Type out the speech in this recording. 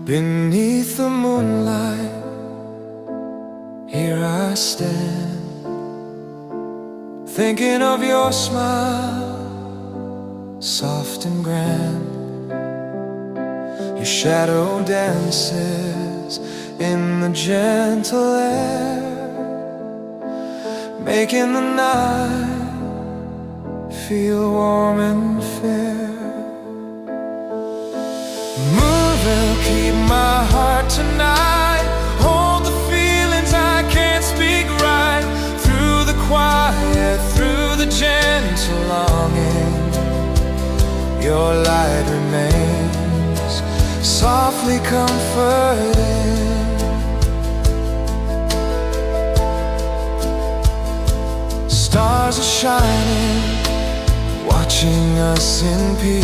Beneath the moonlight, here I stand, thinking of your smile, soft and grand. Your shadow dances in the gentle air, making the night feel warm and fair. Moon will keep my heart tonight, hold the feelings I can't speak right. Through the quiet, through the gentle longing, your light remains softly comforting. Stars are shining, watching us in peace.